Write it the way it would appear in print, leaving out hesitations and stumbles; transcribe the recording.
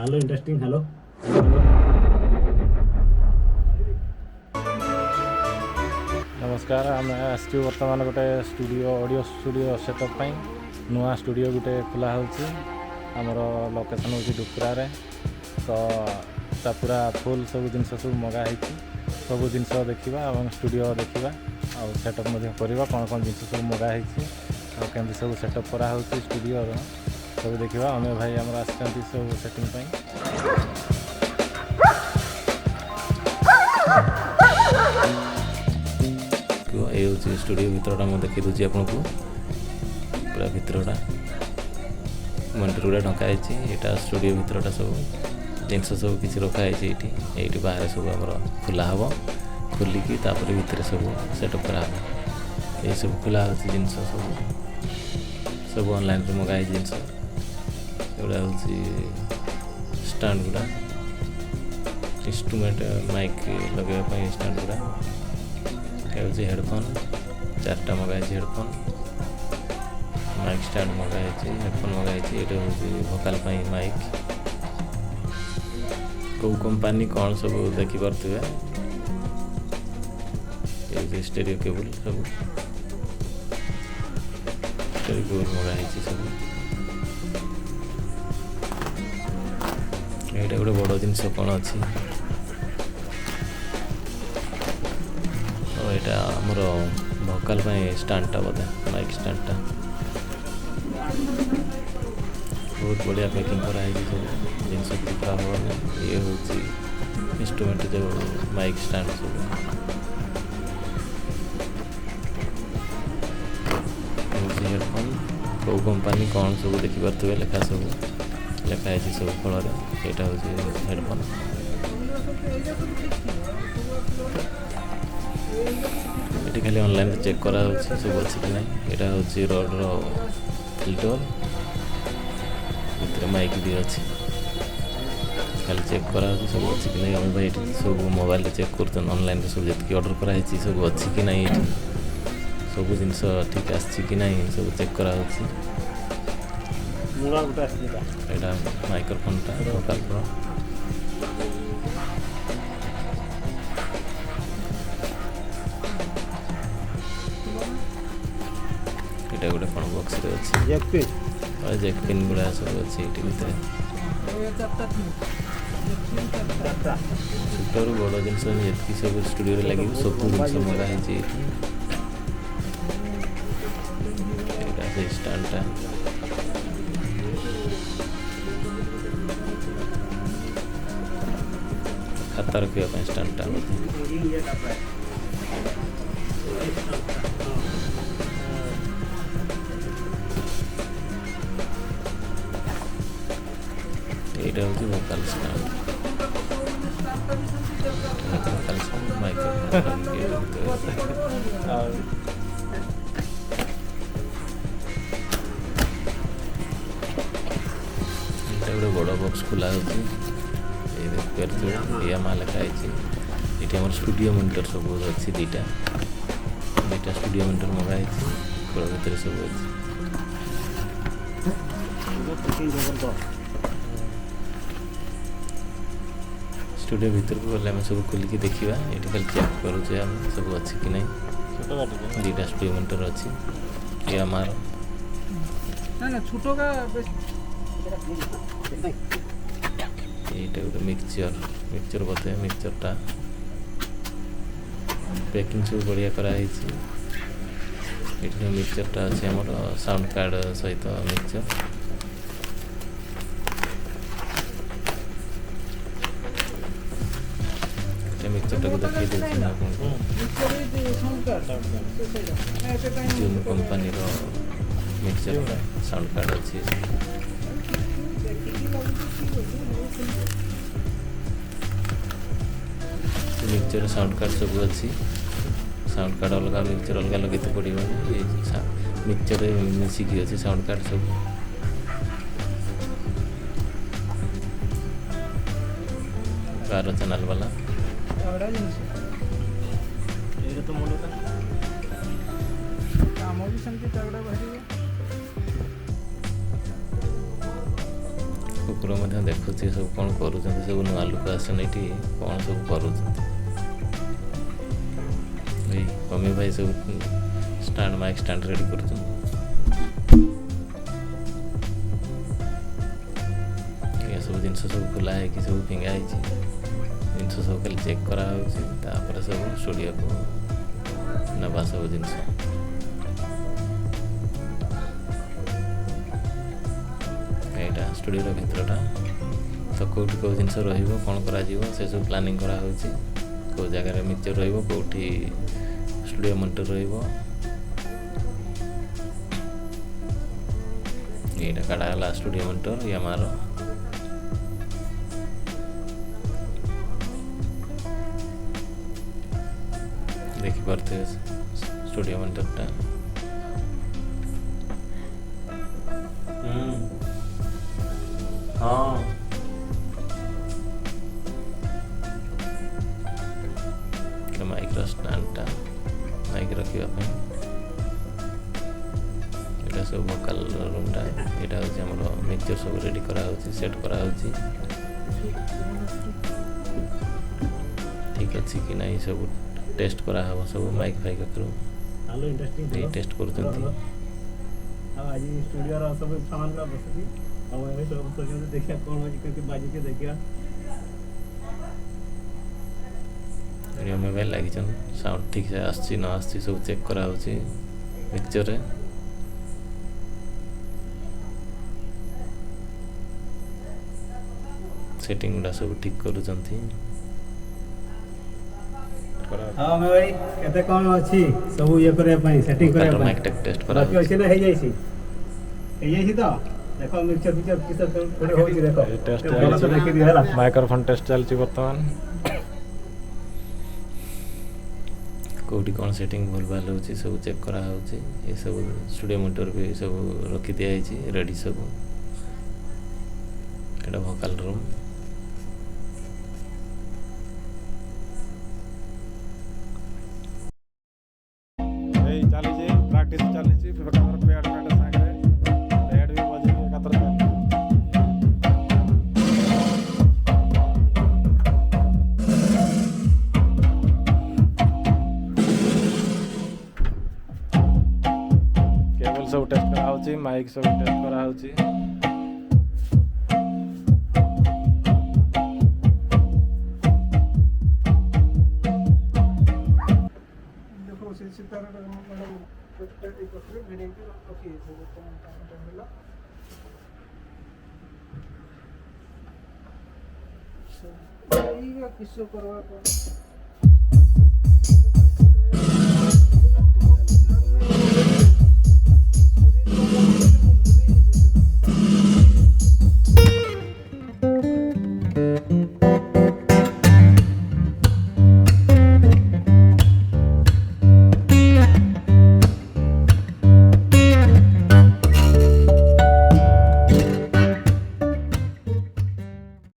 Hello interesting hello नमस्कार आम आसचु बर्तमान गोटे स्टूडियो ऑडियो स्टूडियो सेटअप पाई नुआ स्टूडियो गोटे खुला होची हमर लोकेशन होची डुकुरा रे तो ता पूरा फुल सब जिनस सब मगा होची सब जिनस देखिबा एवं स्टूडियो देखिबा आ सेटअप मध्ये करबा कोन कोन जिनस सब मगा होची आ केमति सब सेटअप करा होची स्टूडियो रो सब देखिबा अमे भाई हमर आछंती सब सेटिंग पाई ये हूँ स्टूडियो भितरटा मुझे देखी दूसरी आपन को पूरा भितरटा मॉनिटर गुड़ा ढकाई यहाँ स्टूडियो भितरटा सब जिनस सब किसी रखाई ये बाहर सब आम खोला हम खोलिकी भितर सब सेटअप करा ये सब खोला हो जिनस सब ऑनलाइन रे मगाई जिनस एगुड़ा हूँ स्टैंड गुड़ा इंस्ट्रूमेंट माइक लगे स्टैंड गुड़ा ये हेडफोन चार्टा मगाई हेडफोन माइक स्टैंड मगाई हेडफोन मगाई ये हूँ भोकाल माइक कौ कंपनी कौन सब देखिपे ये स्टेरियो केबल सब स्टेरियो केबल मगाई सब ये गोटे बड़ जिनस कौन अच्छी यहाँ आमर भोकाल स्टैंडटा बोधे माइक स्टैंडटा बहुत बढ़िया पैकिंग कराई सब जिनस पूरा हम ये हूँ इंस्ट्रूमेंट जो माइक स्टैंड सब हेडफोन कौ कंपनी कौन सब देखिपे लेखा सब लेखाई सब फल यहाँ हूँ हेडफोन ये खाली ऑनलाइन चेक करा सब अच्छी कि ना यहाँ हूँ रड्र फिल्टर भर माइक भी अच्छी खाली चेक करा सब अच्छी कि ना आम भाई सब मोबाइल चेक कर ऑनलाइन सब जी ऑर्डर कराई सब अच्छी कि ना ये सब जिनस ठीक आसी कि ना सब चेक करा यहाँ माइक्रोफोनटा भोकाल ये गोटे कौन बक्स अच्छी जैक पिन गुड़ा सब अच्छी ये भितर छोटू बड़ जिन जी सब स्टूडियो लगे सब जिन मगाही से स्टैंडटा खाता रखा स्टैंडटा ये हूँ Bhokaal stand Bhokaal stand microphone गोटे बड़ बक्स खुला होती यामा लिखाई ये आम स्टूडियो मॉनिटर सब अच्छी दुईटा स्टूडियो मॉनिटर मगाई खोल भितर सब अच्छी स्टूडियो भीतर को गले आम सब खोलिकी देखा ये खाली चेक करुचे आम सब अच्छी कि ना दुईटा स्टूडियो मॉनिटर अच्छी ये आमार ये गोटे मिक्सचर बोधे मिक्सचरटा पैकिंग सब बढ़िया कराई ये मिक्सचरटा अच्छे आम साउंड कार्ड सहित मिक्सचर मिक्सचरटा को देखिए देखें आपको जून कंपनी मिक्सचर साउंड कार्ड अच्छी मिक्सचर साउंड कार्ड सब अच्छी साउंड कार्ड अलग मिक्सचर अलग लगे तो पड़े मिक्सचर मिसिकी अच्छी साउंड कार्ड सब 12 चैनल वाला କୁକୁର ମଧ୍ୟ ଦେଖୁଛି ସବୁ କ'ଣ କରୁଛନ୍ତି, ସବୁ ନୂଆ ଲୋକ ଆସଛନ୍ତି ଏଠି କ'ଣ ସବୁ କରୁଛନ୍ତି। ଭାଇ ମମି ଭାଇ ସବୁ ମାଇକ୍ ଷ୍ଟାଣ୍ଡ ରେଡ଼ି କରୁଛନ୍ତି। ଏସବୁ ଜିନିଷ ସବୁ ଖୋଲା ହେଇକି ସବୁ ଫିଙ୍ଗା ହେଇଛି, ଜିନିଷ ସବୁ ଖାଲି ଚେକ୍ କରାହେଉଛି, ତାପରେ ସବୁ ଷ୍ଟୁଡ଼ିଓକୁ ନେବା ସବୁ ଜିନିଷ। ଏଇଟା ଷ୍ଟୁଡ଼ିଓର ଭିତରଟା, ତ କେଉଁଠି କେଉଁ ଜିନିଷ ରହିବ, କ'ଣ କରାଯିବ ସେସବୁ ପ୍ଲାନିଂ କରାହେଉଛି। କେଉଁ ଜାଗାରେ ମିକ୍ସଚର୍ ରହିବ, କେଉଁଠି ଷ୍ଟୁଡ଼ିଓ ମନିଟର ରହିବ। ଏଇଟା କାଢ଼ା ହେଲା ଷ୍ଟୁଡ଼ିଓ ମନିଟର ୟାମାର। ଦେଖିପାରୁଥିବେ ଷ୍ଟୁଡ଼ିଓ ମନିଟରଟା। ହଁ ମାଇକ୍ର ଷ୍ଟାଣ୍ଡଟା ମାଇକ୍ ରଖିବା ପାଇଁ। ଏଇଟା ସବୁ ଭୋକାଲ ରୁମ୍ଟା। ଏଇଟା ହେଉଛି ଆମର ମିକ୍ସଚର ସବୁ ରେଡ଼ି କରାହେଉଛି, ସେଟ୍ କରାହେଉଛି। ଠିକ୍ ଅଛି କି ନାହିଁ ସବୁ ଟେଷ୍ଟ କରାହେବ, ସବୁ ମାଇକ୍ ଫାଇକ୍ ପାଖରୁ ଏଇ ଟେଷ୍ଟ କରୁଛନ୍ତି। ଆଜି ଷ୍ଟୁଡ଼ିଓର ସବୁ ସାମାନ ବସୁଛି, ଆଉ ଏବେ ସବୁ ଦେଖିବା କ'ଣ ହେଉଛି, କେମିତି ବାଜିକି ଦେଖିବା। ମୋବାଇଲ ଲାଗିଛନ୍ତି, ସାଉଣ୍ଡ ଠିକ୍ ସେ ଆସୁଛି ନ ଆସୁଛି ସବୁ ଚେକ୍ କରାହେଉଛି ମିକ୍ସଚରରେ। ସେଟିଂ ଗୁଡ଼ା ସବୁ ଠିକ୍ କରୁଛନ୍ତି। ହଁ ଭାଇ କେତେ କ'ଣ ଅଛି ସବୁ ଇଏ କରିବା ପାଇଁ, ସେଟିଂ କରିବା ପାଇଁ। ମାଇକ୍ ଟେଷ୍ଟ କରା ବାକି ଅଛି ନା ହେଇଯାଇଛି ତ। ଦେଖ ମିକ୍ସଚର ଫିକ୍ସଚର କିସ କୋଉଠି ହେଉଛି ଦେଖ, ଟେଷ୍ଟ ଭଲସେ ଦେଖିଦିଅ ହେଲା। ମାଇକ୍ରୋଫୋନ୍ ଟେଷ୍ଟ ଚାଲିଛି ବର୍ତ୍ତମାନ। କେଉଁଠି କ'ଣ ସେଟିଂ ଭୁଲ ଭାଲ ହେଉଛି ସବୁ ଚେକ୍ କରାହେଉଛି। ଏସବୁ ଷ୍ଟୁଡ଼ିଓ ମନିଟର ବି ସବୁ ରଖି ଦିଆହେଇଛି ରେଡ଼ି ସବୁ। ଏଇଟା ଭୋକାଲ ରୁମ୍। ଏଇ ଚାଲିଛି ପ୍ରାକ୍ଟିସ୍ ଚାଲିଛି। ଏକାଥର ପ୍ୟାଡ୍ ସାଙ୍ଗରେ ପ୍ୟାଡ୍ ବି ବଜେଇକି ଏକାଥର କେବଲ୍ ସବୁ ଟେଷ୍ଟ କରାହେଉଛି, ମାଇକ୍ ସବୁ ଟେଷ୍ଟ କରାହେଉଛି। କିସ କରିବା